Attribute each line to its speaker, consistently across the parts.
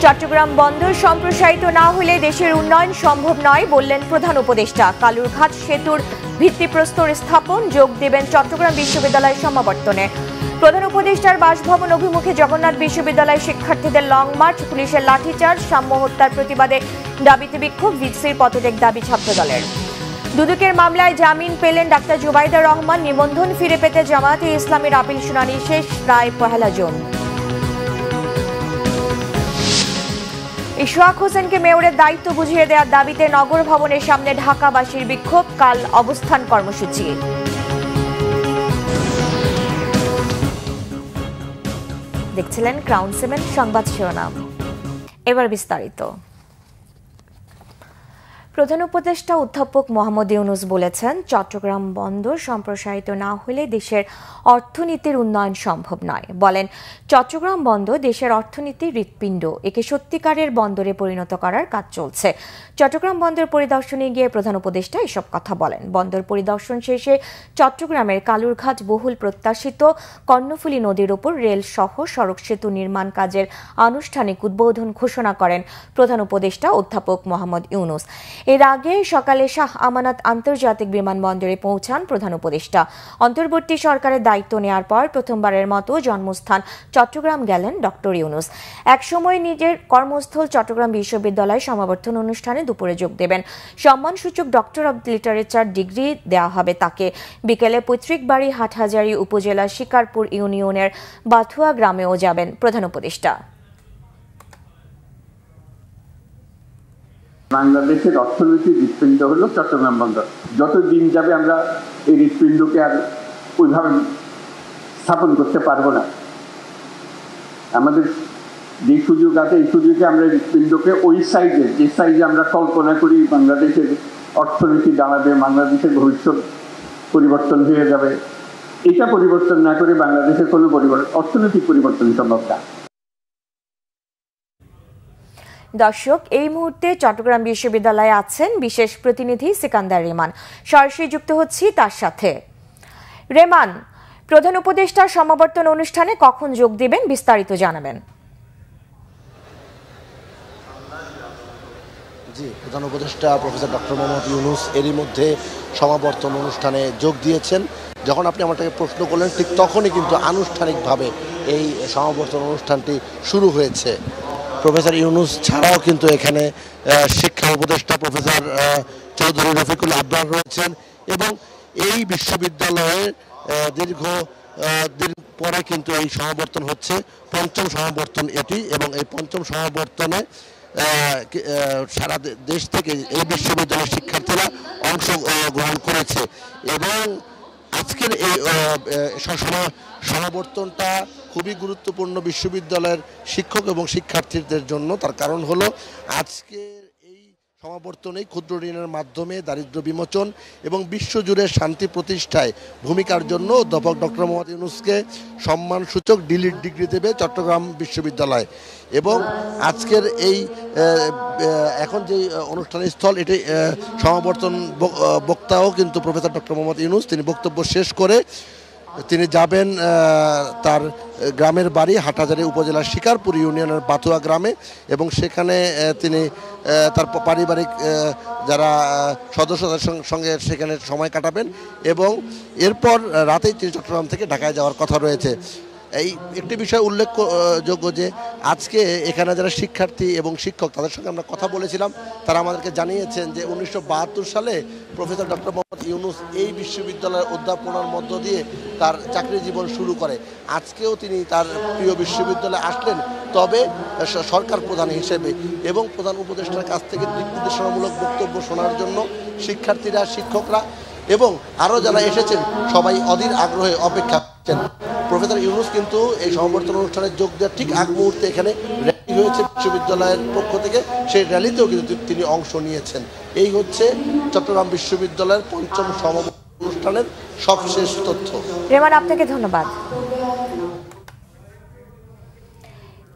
Speaker 1: চট্টগ্রাম বন্দর সম্প্রসারিত না হলে দেশের উন্নয়ন সম্ভব নয় বললেন প্রধান উপদেষ্টা। কালুরঘাট সেতুর ভিত্তিপ্রস্তর স্থাপন যোগ দেবেন চট্টগ্রাম বিশ্ববিদ্যালয়ের সমাবর্তনে। প্রধান উপদেষ্টার বাসভবন অভিমুখে জগন্নাথ বিশ্ববিদ্যালয়ের শিক্ষার্থীদের লং মার্চ, পুলিশের লাঠিচার্জ, সাম্য হত্যার প্রতিবাদে দাবিতে বিক্ষোভ, ভিসির পদত্যাগ দাবি ছাত্রদলের। দুদকের মামলায় জামিন পেলেন ডাক্তার জুবাইদা রহমান। নিবন্ধন ফিরে পেতে জামায়াতে ইসলামীর আপিল শুনানি শেষ, রায় 1 জুন। ইশরাক হোসেনকে মেয়রের দায়িত্ব বুঝিয়ে দেওয়ার দাবিতে নগর ভবনের সামনে ঢাকাবাসীর বিক্ষোভ, কাল অবস্থান কর্মসূচি। দেখছিলেন ক্রাউন 7 সংবাদ শিরোনাম, এবার বিস্তারিত। প্রধান উপদেষ্টা অধ্যাপক মোহাম্মদ ইউনূস বলেছেন, চট্টগ্রাম বন্দর সম্প্রসারিত না হলে দেশের অর্থনীতির উন্নয়ন সম্ভব নয়। বলেন, চট্টগ্রাম বন্দর দেশের অর্থনীতির হৃৎপিণ্ড, একে সত্যিকারের বন্দরে পরিণত করার কাজ চলছে। চট্টগ্রাম বন্দর পরিদর্শনে গিয়ে প্রধান উপদেষ্টা এসব কথা বলেন। বন্দর পরিদর্শন শেষে চট্টগ্রামের কালুরঘাট বহুল প্রত্যাশিত কর্ণফুলী নদীর উপর রেল সহ সড়ক সেতু নির্মাণ কাজের আনুষ্ঠানিক উদ্বোধন ঘোষণা করেন প্রধান উপদেষ্টা অধ্যাপক মোহাম্মদ ইউনূস। এর আগে সকালে শাহ আমানত আন্তর্জাতিক বিমানবন্দরে পৌঁছান প্রধান উপদেষ্টা। অন্তর্বর্তী সরকারের দায়িত্ব নেওয়ার পর প্রথমবারের মতো জন্মস্থান চট্টগ্রাম গেলেন ডক্টর ইউনূস। একসময় নিজের কর্মস্থল চট্টগ্রাম বিশ্ববিদ্যালয় সমাবর্তন অনুষ্ঠানে দুপুরে যোগ দেবেন। সম্মানসূচক ডক্টর অব লিটারেচার ডিগ্রি দেওয়া হবে তাকে। বিকেলে পৈতৃক বাড়ি হাটহাজারী উপজেলার শিকারপুর ইউনিয়নের বাথুয়া গ্রামেও যাবেন প্রধান উপদেষ্টা।
Speaker 2: বাংলাদেশের অর্থনৈতিক হৃৎপিণ্ড হলো চট্টগ্রাম বন্দর। যত দিন যাবে আমরা এই হৃৎপিণ্ডকে আর ওইভাবে স্থাপন করতে পারবো না। আমাদের যে সুযোগ আছে, এই সুযোগে আমরা হৃৎপিণ্ডকে ওই সাইজে, যে সাইজে আমরা কল্পনা করি বাংলাদেশের অর্থনীতি দাঁড়াবে, বাংলাদেশের ভবিষ্যৎ পরিবর্তন হয়ে যাবে, এটা পরিবর্তন না করে বাংলাদেশের কোনো অর্থনৈতিক পরিবর্তন সম্ভব না।
Speaker 1: দর্শক, এই মুহূর্তে চট্টগ্রাম বিশ্ববিদ্যালয়ে আছেন বিশেষ প্রতিনিধি সিকান্দার রেমান। সরাসরি যুক্ত হচ্ছি তার সাথে। রেমান, প্রধান উপদেষ্টার সমাবর্তন অনুষ্ঠানে কখন যোগ দিবেন, বিস্তারিত জানাবেন।
Speaker 3: জি, প্রধান উপদেষ্টা প্রফেসর ডক্টর মোহাম্মদ ইউনূস এরই মধ্যে সমাবর্তন অনুষ্ঠানে যোগ দিয়েছেন। যখন আপনি আমাকে প্রশ্ন করলেন, ঠিক তখনই কিন্তু আনুষ্ঠানিকভাবে এই সমাবর্তন অনুষ্ঠানটি শুরু হয়েছে। প্রফেসর ইউনূস ছাড়াও কিন্তু এখানে শিক্ষা উপদেষ্টা প্রফেসর চৌধুরী রফিকুল আবরার রয়েছেন এবং এই বিশ্ববিদ্যালয়ের দীর্ঘ দিন পরে কিন্তু এই সমাবর্তন হচ্ছে, পঞ্চম সমাবর্তন এটি। এবং এই পঞ্চম সমাবর্তনে সারা দেশ থেকে এই বিশ্ববিদ্যালয়ের শিক্ষার্থীরা অংশগ্রহণ করেছে এবং আজকের এই সমাবর্তনটা খুবই গুরুত্বপূর্ণ বিশ্ববিদ্যালয়ের শিক্ষক এবং শিক্ষার্থীদের জন্য। তার কারণ হলো আজকের এই সমাবর্তনে ক্ষুদ্র ঋণের মাধ্যমে দারিদ্র্য বিমোচন এবং বিশ্বজুড়ে শান্তি প্রতিষ্ঠায় ভূমিকার জন্য অধ্যাপক ডক্টর মোহাম্মদ ইউনূসকে সম্মানসূচক ডিলিট ডিগ্রি দেবে চট্টগ্রাম বিশ্ববিদ্যালয়। এবং আজকের এই এখন যে অনুষ্ঠানের স্থল, এটি সমাবর্তন বক্তাও কিন্তু প্রফেসর ডক্টর মোহাম্মদ ইউনূস। তিনি বক্তব্য শেষ করে তিনি যাবেন তার গ্রামের বাড়ি হাটহাজারী উপজেলার শিকারপুর ইউনিয়নের বাথুয়া গ্রামে এবং সেখানে তিনি তার পারিবারিক যারা সদস্যদের সঙ্গে সেখানে সময় কাটাবেন এবং এরপর রাতেই তিনি চট্টগ্রাম থেকে ঢাকায় যাওয়ার কথা রয়েছে। এই একটি বিষয় উল্লেখযোগ্য যে আজকে এখানে যারা শিক্ষার্থী এবং শিক্ষক তাদের সঙ্গে আমরা কথা বলেছিলাম, তারা আমাদেরকে জানিয়েছেন যে 1972 সালে প্রফেসর ডক্টর মোহাম্মদ ইউনূস এই বিশ্ববিদ্যালয়ের অধ্যাপনার মধ্য দিয়ে তার চাকরি জীবন শুরু করে। আজকেও তিনি তার প্রিয় বিশ্ববিদ্যালয়ে আসলেন, তবে সরকার প্রধান হিসেবে, এবং প্রধান উপদেষ্টার কাছ থেকে দিক নির্দেশনামূলক বক্তব্য শোনার জন্য শিক্ষার্থীরা, শিক্ষকরা এবং আরও যারা এসেছেন সবাই অধীর আগ্রহে অপেক্ষা করছেন। প্রফেসর ইউনূস কিন্তু এই সমাবর্তন অনুষ্ঠানে যোগ দেওয়ার ঠিক আগ মুহূর্তে এখানে র্যালি হয়েছে বিশ্ববিদ্যালয়ের পক্ষ থেকে, সেই র্যালিতেও কিন্তু তিনি অংশ নিয়েছেন। এই হচ্ছে চট্টগ্রাম বিশ্ববিদ্যালয়ের পঞ্চম সমাবর্তন অনুষ্ঠানের সবশেষ তথ্য।
Speaker 1: রেমান, আপনাকে ধন্যবাদ।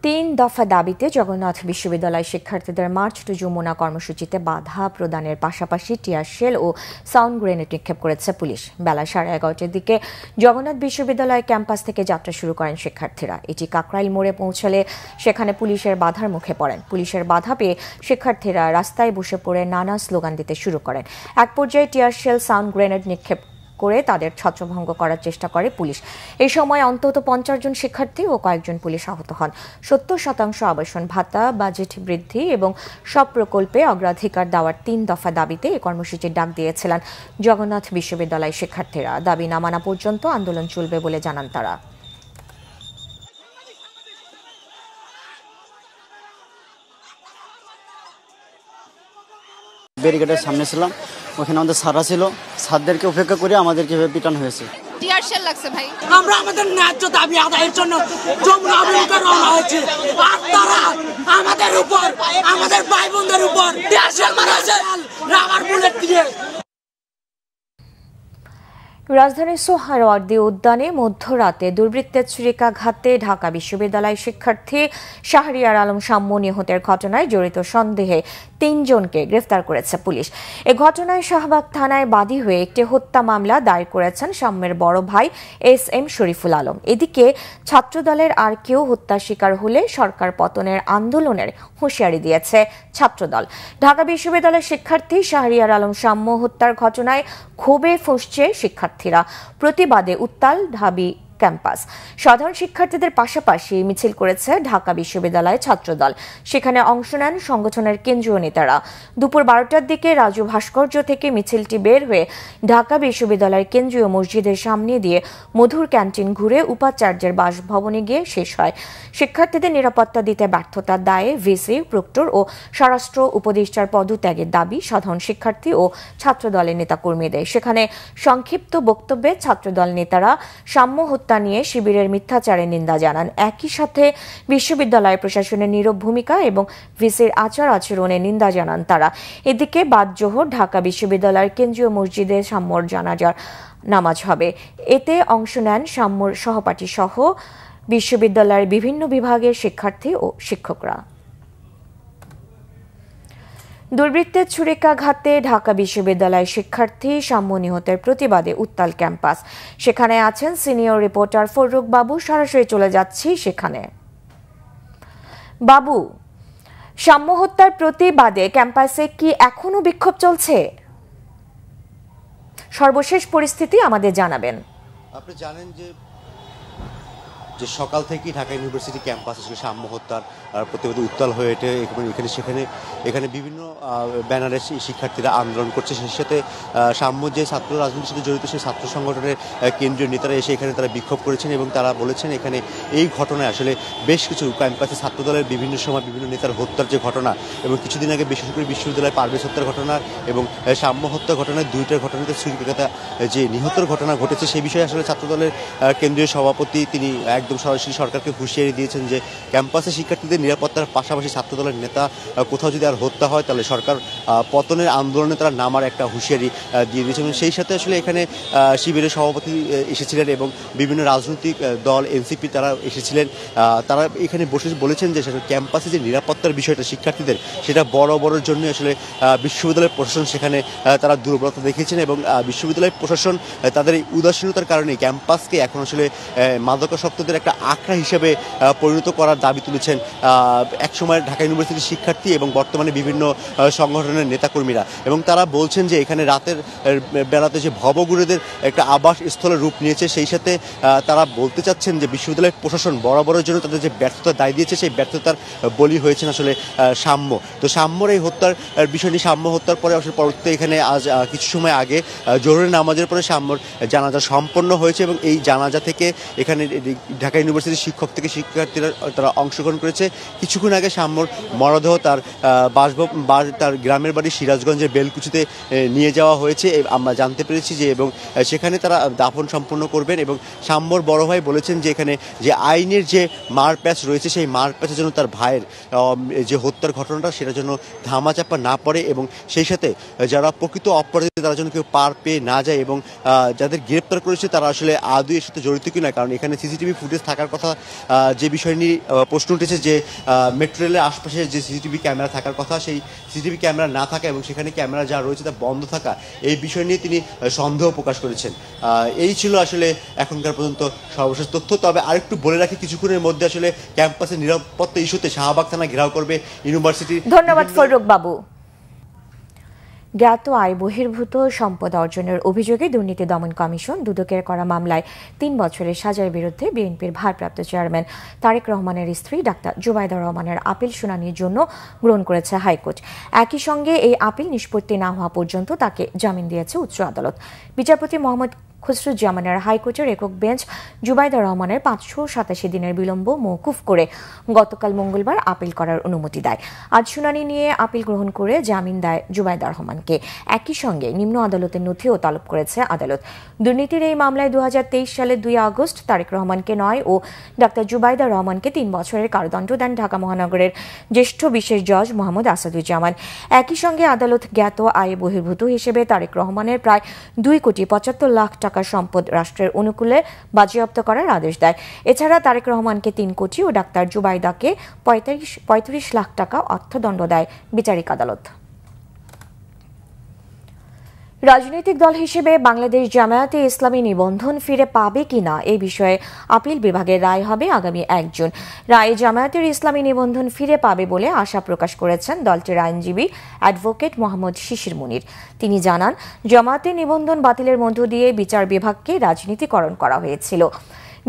Speaker 1: তিন দফা দাবিতে জগন্নাথ বিশ্ববিদ্যালয় শিক্ষার্থীদের মার্চ টু যমুনা কর্মসূচিতে বাধা প্রদানের পাশাপাশি টিয়ার শেল ও সাউন্ড গ্রেনেড নিক্ষেপ করেছে পুলিশ। বেলা 11:30টার দিকে জগন্নাথ বিশ্ববিদ্যালয় ক্যাম্পাস থেকে যাত্রা শুরু করেন শিক্ষার্থীরা। এটি কাকরাইল মোড়ে পৌঁছলে সেখানে পুলিশের বাধার মুখে পড়েন। পুলিশের বাধা পেয়ে শিক্ষার্থীরা রাস্তায় বসে পড়ে নানা স্লোগান দিতে শুরু করেন। এক পর্যায়ে টিয়ার শেল, সাউন্ড গ্রেনেড নিক্ষেপ করে তাদের ছত্রভঙ্গ করার চেষ্টা করে পুলিশ। এই সময় অন্তত 50 জন শিক্ষার্থী ও কয়েকজন পুলিশ আহত হন। 70% আবাসন ভাতা, বাজেট বৃদ্ধি এবং সব প্রকল্পে অগ্রাধিকার দেওয়ার 3 দফা দাবিতে এই কর্মসূচির ডাক দিয়েছিলেন জগন্নাথ বিশ্ববিদ্যালয় শিক্ষার্থীরা। দাবি না মানা পর্যন্ত আন্দোলন চলবে বলে জানান তারা।
Speaker 4: ব্যারিকেডের সামনে ছিলাম, ওখানে আমাদের স্যাররা ছিল, স্যারদেরকে উপেক্ষা করে আমাদেরকে পিটানো হয়েছে।
Speaker 5: টিয়ার শেল লাগছে ভাই।
Speaker 6: আমরা আমাদের ন্যায্য দাবি আদায়ের জন্য যমুনা অভিমুখে রওনা হয়েছে, আর তারা আমাদের উপর, আমাদের ভাই বোনদের উপর টিয়ার শেল মারছে রাবার বুলেট দিয়ে।
Speaker 1: রাজধানীর সোহরাওয়ার্দী উদ্যানে মধ্যরাতে দুর্বৃত্তের ছুরিকাঘাতে ঢাকা বিশ্ববিদ্যালয় শিক্ষার্থী শাহরিয়ার আলম শাম্য নিহতের ঘটনায় জড়িত সন্দেহে 3 জনকে গ্রেফতার করেছে পুলিশ। এ ঘটনায় শাহবাগ থানায় বাদী হয়ে একটি হত্যা মামলা দায়ের করেছেন শাম্যের বড় ভাই SM শরীফুল আলম। এদিকে ছাত্রদলের আর কেউ হত্যার শিকার হলে সরকার পতনের আন্দোলনের হুঁশিয়ারি দিয়েছে ছাত্রদল। ঢাকা বিশ্ববিদ্যালয়ের শিক্ষার্থী শাহরিয়ার আলম শাম্য হত্যার ঘটনায় ক্ষোভে ফুঁসছে শিক্ষার্থীরা। প্রতিবাদে উত্তাল ঢাবি ক্যাম্পাস। সাধারণ শিক্ষার্থীদের পাশাপাশি মিছিল করেছে ঢাকা বিশ্ববিদ্যালয় ছাত্রদল। সেখানে অংশ নেন সংগঠনের কেন্দ্রীয় নেতারা। দুপুর 12টার দিকে রাজু ভাস্কর্য থেকে মিছিলটি বের হয়ে ঢাকা বিশ্ববিদ্যালয়ের কেন্দ্রীয় মসজিদের সামনে দিয়ে মধুর ক্যান্টিন ঘুরে উপাচার্যের বাসভবনে গিয়ে শেষ হয়। শিক্ষার্থীদের নিরাপত্তা দিতে ব্যর্থতার দায়ে ভিসি, প্রক্টর ও স্বরাষ্ট্র উপদেষ্টার পদত্যাগের দাবি সাধারণ শিক্ষার্থী ও ছাত্রদলের নেতাকর্মীদের। সেখানে সংক্ষিপ্ত বক্তব্যে ছাত্রদল নেতারা শাম্য হত্যা নিয়ে শিবিরের মিথ্যাচারের নিন্দা জানান। একই সাথে বিশ্ববিদ্যালয় প্রশাসনের নীরব ভূমিকা এবং ভিসির আচার আচরণের নিন্দা জানান তারা। এদিকে বাদ জোহর ঢাকা বিশ্ববিদ্যালয়ের কেন্দ্রীয় মসজিদে শাম্যর জানাজার নামাজ হবে। এতে অংশ নেন শাম্যর সহপাঠী সহ বিশ্ববিদ্যালয়ের বিভিন্ন বিভাগের শিক্ষার্থী ও শিক্ষকরা। দুর্বৃত্তের ছুরিকাঘাতে ঢাকা বিশ্ববিদ্যালয়ের শিক্ষার্থী শাম্য নিহতের প্রতিবাদে উত্তাল ক্যাম্পাস। সেখানে আছেন সিনিয়র রিপোর্টার ফররুক বাবু। সরাসরি চলে যাচ্ছি সেখানে। বাবু, শাম্য হত্যার প্রতিবাদে ক্যাম্পাসে কি এখনো বিক্ষোভ চলছে? সর্বশেষ পরিস্থিতি আমাদের জানাবেন।
Speaker 7: আপনি জানেন যে সকাল থেকেই ঢাকা ইউনিভার্সিটি ক্যাম্পাস আসলে শাম্য হত্যার প্রতিবাদে উত্তাল হয়ে ওঠে। এখানে বিভিন্ন ব্যানারে শিক্ষার্থীরা আন্দোলন করছে। সেই সাথে শাম্য যে ছাত্র রাজনীতির সাথে জড়িত সেই ছাত্র সংগঠনের কেন্দ্রীয় নেতারা এসে এখানে তারা বিক্ষোভ করেছেন এবং তারা বলেছেন এখানে এই ঘটনায় আসলে বেশ কিছু ক্যাম্পাসে ছাত্রদলের বিভিন্ন সময় বিভিন্ন নেতার হত্যার যে ঘটনা এবং কিছুদিন আগে বিশেষ করে বিশ্ববিদ্যালয়ে পারভেজ হত্যার ঘটনা এবং শাম্য হত্যা ঘটনায় দুইটার ঘটনাতে ছুরিকাঘাতে যে নিহতের ঘটনা ঘটেছে সেই বিষয়ে আসলে ছাত্রদলের কেন্দ্রীয় সভাপতি তিনি একদম সরাসরি সরকারকে হুঁশিয়ারি দিয়েছেন যে ক্যাম্পাসে শিক্ষার্থীদের নিরাপত্তার পাশাপাশি ছাত্রদলের নেতা কোথাও যদি আর হত্যা হয় তাহলে সরকার পতনের আন্দোলনে তারা নামার একটা হুঁশিয়ারি দিয়ে দিয়েছেন। সেই সাথে আসলে এখানে শিবিরের সভাপতি এসেছিলেন এবং বিভিন্ন রাজনৈতিক দল এনসিপি তারা এসেছিলেন। তারা এখানে বসে বলেছেন যে ক্যাম্পাসে যে নিরাপত্তার বিষয়টা শিক্ষার্থীদের সেটা বড়ের জন্য আসলে বিশ্ববিদ্যালয়ের প্রশাসন সেখানে তারা দুর্বলতা দেখিয়েছেন এবং বিশ্ববিদ্যালয়ের প্রশাসন তাদের এই উদাসীনতার কারণে ক্যাম্পাসকে এখন আসলে মাদকাসক্তদের একটা আখড়া হিসেবে পরিণত করার দাবি তুলেছেন একসময় ঢাকা ইউনিভার্সিটির শিক্ষার্থী এবং বর্তমানে বিভিন্ন সংগঠনের নেতাকর্মীরা। এবং তারা বলছেন যে এখানে রাতের বেলাতে যে ভবঘুরেদের একটা আবাস স্থলের রূপ নিয়েছে সেই সাথে তারা বলতে চাচ্ছেন যে বিশ্ববিদ্যালয়ের প্রশাসন বরাবরের জন্য তাদের যে ব্যর্থতার দায় দিয়েছে সেই ব্যর্থতার বলি হয়েছেন আসলে শাম্য। তো শাম্যর এই হত্যার বিষয়টি শাম্য হত্যার পরে আসলে পরবর্তীতে এখানে আজ কিছু সময় আগে জোহরের নামাজের পরে শাম্যর জানাজা সম্পন্ন হয়েছে এবং এই জানাজা থেকে এখানে ঢাকা ইউনিভার্সিটির শিক্ষক থেকে শিক্ষার্থীরা তারা অংশগ্রহণ করেছে। কিছুক্ষণ আগে শাম্যর মরদেহ তার তার গ্রামের বাড়ি সিরাজগঞ্জের বেলকুচিতে নিয়ে যাওয়া হয়েছে আমরা জানতে পেরেছি যে এবং সেখানে তারা দাফন সম্পন্ন করবেন এবং শাম্যর বড় ভাই বলেছেন যে এখানে যে আইনের যে মারপ্যাচ রয়েছে সেই মারপ্যাচের জন্য তার ভাইয়ের যে হত্যার ঘটনাটা সেটার জন্য ধামাচাপা না পড়ে এবং সেই সাথে যারা প্রকৃত অপরাধী তারা যেন কেউ পার পেয়ে না যায় এবং যাদের গ্রেপ্তার করেছে তারা আসলে আদৌ এর সাথে জড়িত কিনা, কারণ এখানে সিসিটিভি ফুটেজ ফুটেজ থাকার কথা যে বিষয় নিয়ে প্রশ্ন উঠেছে যে মেট্রো রেলের আশপাশে যে সিসিটিভি ক্যামেরা থাকার কথা সেই সিসিটিভি ক্যামেরা না থাকা এবং সেখানে ক্যামেরা যা রয়েছে তা বন্ধ থাকা এই বিষয় নিয়ে তিনি সন্দেহ প্রকাশ করেছেন। এই ছিল আসলে এখনকার পর্যন্ত সর্বশেষ তথ্য। তবে আরেকটু বলে রাখি, কিছুক্ষণের মধ্যে আসলে ক্যাম্পাসের নিরাপত্তা ইস্যুতে শাহবাগ থানা ঘেরাও করবে ইউনিভার্সিটি।
Speaker 1: ধন্যবাদ ফররুখ বাবু। জ্ঞাত আয় বহির্ভূত সম্পদ অর্জনের অভিযোগে দুর্নীতি দমন কমিশন দুদকের করা মামলায় ৩ বছরের সাজার বিরুদ্ধে বিএনপির ভারপ্রাপ্ত চেয়ারম্যান তারেক রহমানের স্ত্রী ডাক্তার জুবাইদা রহমানের আপিল শুনানির জন্য গ্রহণ করেছে হাইকোর্ট। একই সঙ্গে এই আপিল নিষ্পত্তি না হওয়া পর্যন্ত তাকে জামিন দিয়েছে উচ্চ আদালত। বিচারপতি মোহাম্মদ খুসরুজ্জামানের হাইকোর্টের একক বেঞ্চ জুবাইদা রহমানের 587 দিনের বিলম্ব মওকুফ করে গতকাল মঙ্গলবার আপিল করার অনুমতি দেয়। আজ শুনানি নিয়ে আপিল গ্রহণ করে জামিন দেয় জুবাইদা রহমানকে। একই সঙ্গে নিম্ন আদালতের নথিও তলব করেছে আদালত। দুর্নীতির এই মামলায় 2023 সালের 2 আগস্ট তারেক রহমানকে 9 ও ডাক্তার জুবাইদা রহমানকে 3 বছরের কারাদণ্ড দেন ঢাকা মহানগরের জ্যেষ্ঠ বিশেষ জজ মোহাম্মদ আসাদুজ্জামান। একই সঙ্গে আদালত জ্ঞাত আয় বহির্ভূত হিসেবে তারেক রহমানের প্রায় 2,75 লাখ টাকা সম্পদ রাষ্ট্রের অনুকূলে বাজেয়াপ্ত করার আদেশ দেয়। এছাড়া তারেক রহমানকে 3 কোটি ও ডাক্তার জুবাইদাকে 35 লাখ টাকা অর্থদণ্ড দেয় বিচারিক আদালত। রাজনৈতিক দল হিসেবে বাংলাদেশ জামায়াতে ইসলামী নিবন্ধন ফিরে পাবে কিনা এই বিষয়ে আপিল বিভাগের রায় হবে আগামী 1 জুন। রায়ে জামায়াতের ইসলামী নিবন্ধন ফিরে পাবে বলে আশা প্রকাশ করেছেন দলটির আইনজীবী অ্যাডভোকেট মোহাম্মদ শিশির মুনির। তিনি জানান, জামায়াতের নিবন্ধন বাতিলের মধ্য দিয়ে বিচার বিভাগকে রাজনীতিকরণ করা হয়েছিল।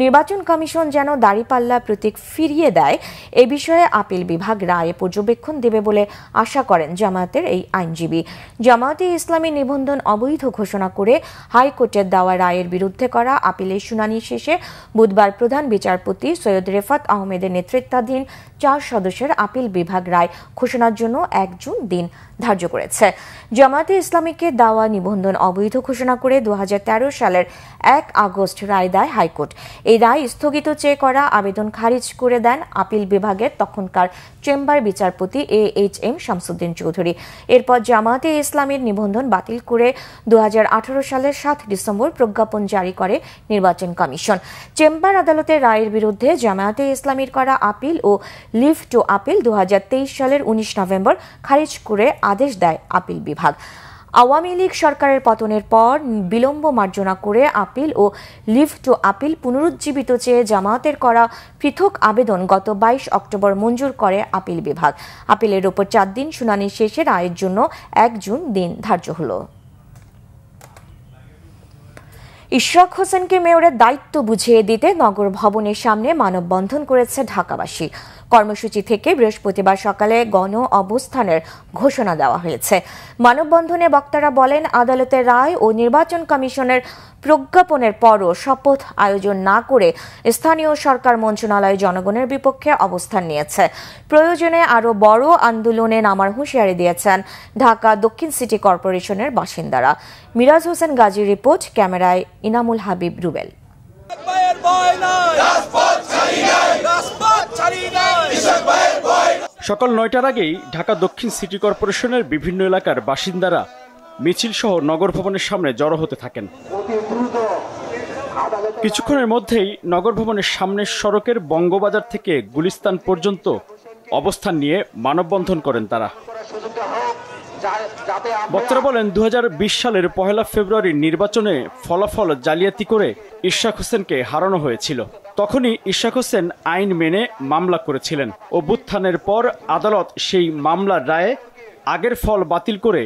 Speaker 1: নির্বাচন কমিশন যেন দাঁড়িপাল্লা প্রতীক ফিরিয়ে দেয় এ বিষয়ে আপিল বিভাগ রায়ে পর্যবেক্ষণ দেবে বলে আশা করেন জামায়াতের এই আইনজীবী। জামায়াতে ইসলামী নিবন্ধন অবৈধ ঘোষণা করে হাইকোর্টের দেওয়া রায়ের বিরুদ্ধে করা আপিলের শুনানি শেষে বুধবার প্রধান বিচারপতি সৈয়দ রেফাত আহমেদের নেতৃত্বাধীন 4 সদস্যের আপিল বিভাগ রায় ঘোষণার জন্য 1 জুন দিন ধার্য করেছে। জামায়াতে ইসলামীকে দেওয়া নিবন্ধন অবৈধ ঘোষণা করে 2013 সালের 1 আগস্ট রায় দেয় হাইকোর্ট। এই রায় স্থগিত চেয়ে করা আবেদন খারিজ করে দেন আপিল বিভাগের তখনকার চেম্বার বিচারপতি AHM শামসুদ্দিন চৌধুরী। এরপর জামায়াতে ইসলামীর নিবন্ধন বাতিল করে 2018 সালের 7 ডিসেম্বর প্রজ্ঞাপন জারি করে নির্বাচন কমিশন। চেম্বার আদালতের রায়ের বিরুদ্ধে জামায়াতে ইসলামীর করা আপিল ও লিভ টু আপিল 2023 সালের 19 নভেম্বর খারিজ করে আদেশ দেয় আপিল বিভাগ। আওয়ামী লীগ সরকারের পতনের পর বিলম্ব মার্জনা করে আপিল ও লিভ টু আপিল পুনরুজ্জীবিত চেয়ে জামায়াতের করা পৃথক আবেদন গত 22 অক্টোবর মঞ্জুর করে আপিল বিভাগ। আপিলের ওপর 4 দিন শুনানি শেষে রায়ের জন্য 1 জুন দিন ধার্য হল। ইশরাক হোসেনকে মেয়রের দায়িত্ব বুঝিয়ে দিতে নগর ভবনের সামনে মানববন্ধন করেছে ঢাকাবাসী। কর্মসূচি থেকে বৃহস্পতিবার সকালে গণ অবস্থানের ঘোষণা দেওয়া হয়েছে। মানববন্ধনে বক্তারা বলেন, আদালতের রায় ও নির্বাচন কমিশনের প্রজ্ঞাপনের পরও শপথ আয়োজন না করে স্থানীয় সরকার মন্ত্রণালয় জনগণের বিপক্ষে অবস্থান নিয়েছে। প্রয়োজনে আরও বড় আন্দোলনে নামার হুঁশিয়ারি দিয়েছেন ঢাকা দক্ষিণ সিটি কর্পোরেশনের বাসিন্দারা। মিরাজ হোসেন গাজীর রিপোর্ট, ক্যামেরায় ইনামুল হাবিব রুবেল।
Speaker 5: সকাল 9টার আগেই ঢাকা দক্ষিণ সিটি কর্পোরেশনের বিভিন্ন এলাকার বাসিন্দারা মিছিল সহ নগর ভবনের সামনে জড়ো হতে থাকেন। কিছুক্ষণের মধ্যেই নগর ভবনের সামনের সড়কের বঙ্গবাজার থেকে গুলিস্তান পর্যন্ত অবস্থান নিয়ে মানববন্ধন করেন তারা। বক্তারা বলেন, 2020 সালের 1 ফেব্রুয়ারির নির্বাচনে ফলাফল জালিয়াতি করে ইশরাক হোসেনকে হারানো হয়েছিল। তখনই ইশরাক হোসেন আইন মেনে মামলা করেছিলেন। অভ্যুত্থানের পর আদালত সেই মামলার রায়ে আগের ফল বাতিল করে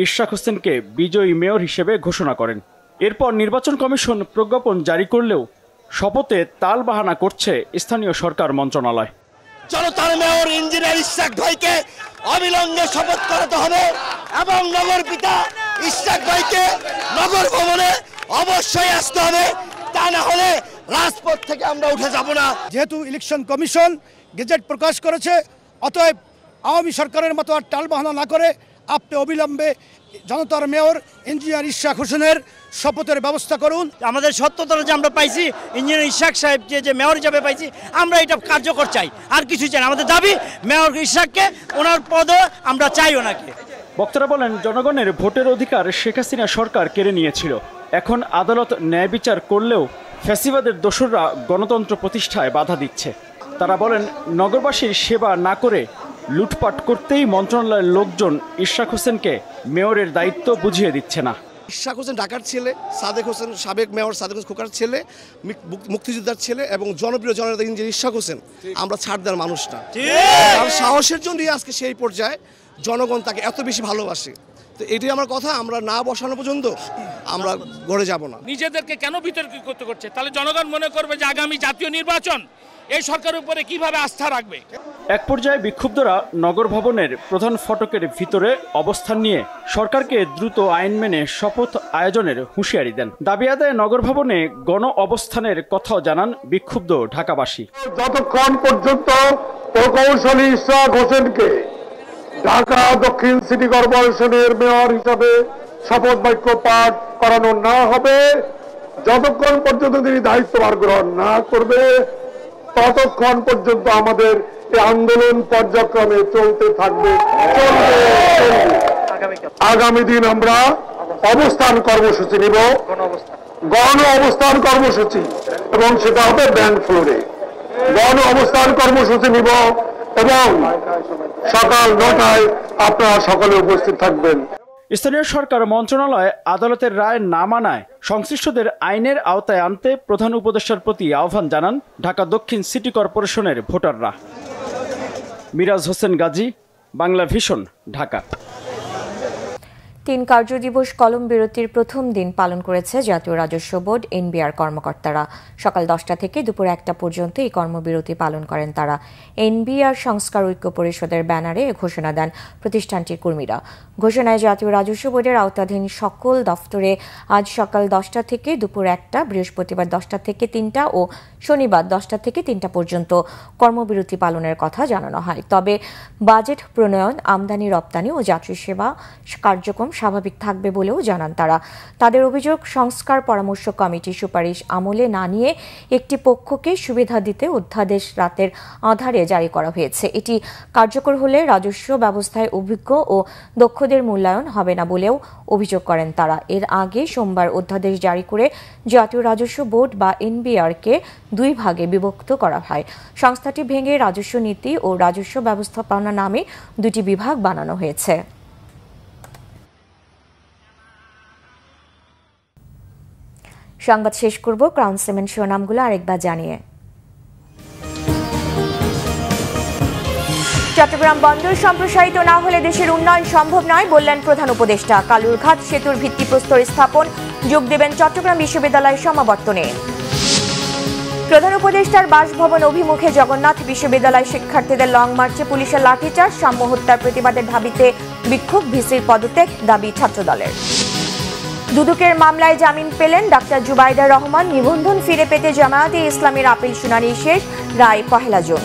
Speaker 5: ইশরাক হোসেনকে বিজয়ী মেয়র হিসেবে ঘোষণা করেন। এরপর নির্বাচন কমিশন প্রজ্ঞাপন জারি করলেও শপথে তালবাহানা করছে স্থানীয় সরকার মন্ত্রণালয়।
Speaker 3: জনতার মেয়র ইঞ্জিনিয়ার ইশরাক ভাইকে অবিলম্বে শপথ করাতে হবে এবং নগর পিতা ইশরাক ভাইকে নগর ভবনে অবশ্যই আসতে হবে, তা না হলে রাজপথ থেকে আমরা উঠে যাব না।
Speaker 8: যেহেতু ইলেকশন কমিশন গেজেট প্রকাশ করেছে, অতএব আওয়ামী সরকারের মতো আর টালবাহানা না করে আপনি অবিলম্বে জনতার মেয়র ইঞ্জিনিয়ার ইশরাক হোসেনের শপথের ব্যবস্থা করুন।
Speaker 9: আমাদের সত্যতা যে আমরা পাইছি ইঞ্জিনিয়ার ইশরাক সাহেবকে যে মেয়র হিসাবে পাইছি, আমরা এটা কার্যকর চাই, আর কিছু চাই না। আমাদের দাবি মেয়র ইশরাককে, ওনার পদও আমরা চাই ওনাকে।
Speaker 5: বক্তারা বলেন, জনগণের ভোটের অধিকার শেখ হাসিনা সরকার কেড়ে নিয়েছিল। এখন আদালত ন্যায় বিচার করলেও ফ্যাসিবাদের দোসররা গণতন্ত্র প্রতিষ্ঠায় বাধা দিচ্ছে। তারা বলেন, নগরবাসীর সেবা না করে লুটপাট করতেই মন্ত্রণালয়ের লোকজন ইশরাক হোসেনকে মেয়রের দায়িত্ব বুঝিয়ে দিচ্ছে না।
Speaker 3: ইশরাক হোসেন ঢাকার ছেলে, সাদেক হোসেন সাবেক মেয়র সাদেক হোসেন খোকার ছেলে, মুক্তিযোদ্ধার ছেলে এবং জনপ্রিয় জননেতা ইঞ্জিনিয়ার ইশরাক হোসেন। আমরা ছাড় দেওয়ার মানুষ না, তার সাহসের জন্যই আজকে সেই পর্যায়ে জনগণ তাকে এত বেশি ভালোবাসে। তো এটাই আমার কথা, আমরা না বসানো পর্যন্ত আমরা গড়ে যাব না।
Speaker 10: নিজেদেরকে কেন বিতর্কিত করছে? তাহলে জনগণ মনে করবে যে আগামী জাতীয় নির্বাচন এই সরকারের উপরে কিভাবে আস্থা রাখবে।
Speaker 5: এক পর্যায়ে বিক্ষুব্ধরা নগর ভবনের প্রধান ফটকের ভিতরে অবস্থান নিয়ে সরকারকে দ্রুত আইন মেনে শপথ আয়োজনের হুঁশিয়ারি দেন। দাবি আদায়ে নগর ভবনে গণ অবস্থানের কথাও জানান বিক্ষুব্ধ ঢাকাবাসী।
Speaker 11: যতক্ষণ পর্যন্ত প্রকৌশলী ইশরাক হোসেনকে ঢাকা দক্ষিণ সিটি কর্পোরেশনের মেয়র হিসাবে শপথ বাক্য পাঠ করানো না হবে, যতক্ষণ পর্যন্ত তিনি দায়িত্বভার গ্রহণ না করবে, ততক্ষণ পর্যন্ত আমাদের এই আন্দোলন পর্যায়ক্রমে চলতে থাকবে। আগামী দিন আমরা অবস্থান কর্মসূচি নিব, গণ অবস্থান কর্মসূচি, এবং সেটা হবে ব্যাংক ফ্লোরে। গণ অবস্থান কর্মসূচি নিব এবং সকাল 9টায় আপনারা সকলে উপস্থিত থাকবেন।
Speaker 5: স্থানীয় সরকার মন্ত্রণালয় আদালতের রায় না মানায় সংশ্লিষ্টদের আইনের আওতায় আনতে প্রধান উপদেষ্টার প্রতি আহ্বান জানান ঢাকা দক্ষিণ সিটি কর্পোরেশনের ভোটাররা। মিরাজ হোসেন গাজী, বাংলা ভিশন, ঢাকা।
Speaker 1: 3 কার্যদিবস কলম বিরতির প্রথম দিন পালন করেছে জাতীয় রাজস্ব বোর্ড এনবিআর কর্মকর্তারা। সকাল 10টা থেকে দুপুর 1টা পর্যন্ত এই কর্মবিরতি পালন করেন তারা। এনবিআর সংস্কার ঐক্য পরিষদের ব্যানারে ঘোষণা দেন প্রতিষ্ঠানটির কর্মীরা। ঘোষণায় জাতীয় রাজস্ব বোর্ডের আওতাধীন সকল দফতরে আজ সকাল 10টা থেকে দুপুর 1টা, বৃহস্পতিবার 10টা থেকে 3টা ও শনিবার 10টা থেকে 3টা পর্যন্ত কর্মবিরতি পালনের কথা জানানো হয়। তবে বাজেট প্রণয়ন, আমদানি রপ্তানি ও যাত্রী সেবা কার্যক্রম স্বাভাবিক থাকবে বলেও জানান তারা। তাদের অভিযোগ, সংস্কার পরামর্শ কমিটির সুপারিশ আমলে না নিয়ে একটি পক্ষকে সুবিধা দিতে অধ্যাদেশ রাতের আধারে জারি করা হয়েছে। এটি কার্যকর হলে রাজস্ব ব্যবস্থায় অভিজ্ঞ ও দক্ষদের মূল্যায়ন হবে না বলেও অভিযোগ করেন তারা। এর আগে সোমবার অধ্যাদেশ জারি করে জাতীয় রাজস্ব বোর্ড বা এনবিআরকে 2 ভাগে বিভক্ত করা হয়। সংস্থাটি ভেঙে রাজস্ব নীতি ও রাজস্ব ব্যবস্থাপনা নামে 2টি বিভাগ বানানো হয়েছে। সংবাদ শেষ করব ক্রাউন সিমেন্ট শিরোনামগুলো আরেকবার জানিয়ে। চট্টগ্রাম বন্দর সম্প্রসারিত না হলে দেশের উন্নয়ন সম্ভব নয় বললেন প্রধান উপদেষ্টা। কালুরঘাট সেতুর ভিত্তিপ্রস্তর স্থাপন, যোগ দেবেন চট্টগ্রাম বিশ্ববিদ্যালয়ের সমাবর্তনে। প্রধান উপদেষ্টার বাসভবন অভিমুখে জগন্নাথ বিশ্ববিদ্যালয় শিক্ষার্থীদের লং মার্চে পুলিশের লাঠিচার্জ, সাম্য হত্যার প্রতিবাদের দাবিতে বিক্ষোভ, ভিসির পদত্যাগ দাবি ছাত্রদলের। দুদকের মামলায় জামিন পেলেন ডাক্তার জুবাইদা রহমান। নিবন্ধন ফিরে পেতে জামায়াতে ইসলামীর আপিল শুনানি শেষ, রায় 1 জুন।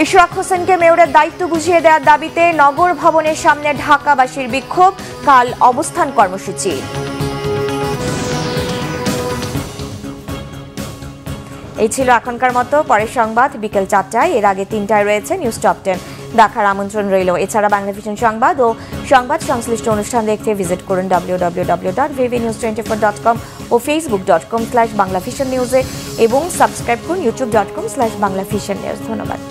Speaker 1: ইশরাক হোসেনকে মেয়রের দায়িত্ব বুঝিয়ে দেওয়ার দাবিতে নগর ভবনের সামনে ঢাকাবাসীর বিক্ষোভ, কাল অবস্থান কর্মসূচি। এই ছিল এখনকার মতো। পরের সংবাদ বিকেল 4টায়, এর আগে 3টায় রয়েছে নিউজ টপ 10 দেখার আমন্ত্রণ রইল। এছাড়া বাংলা ভিশন সংবাদ ও সংবাদ সংশ্লিষ্ট অনুষ্ঠান দেখতে ভিজিট করুন www.vvnews24.com ও facebook.com/banglavisionnews এবং সাবস্ক্রাইব করুন youtube.com/banglavisionnews। ধন্যবাদ।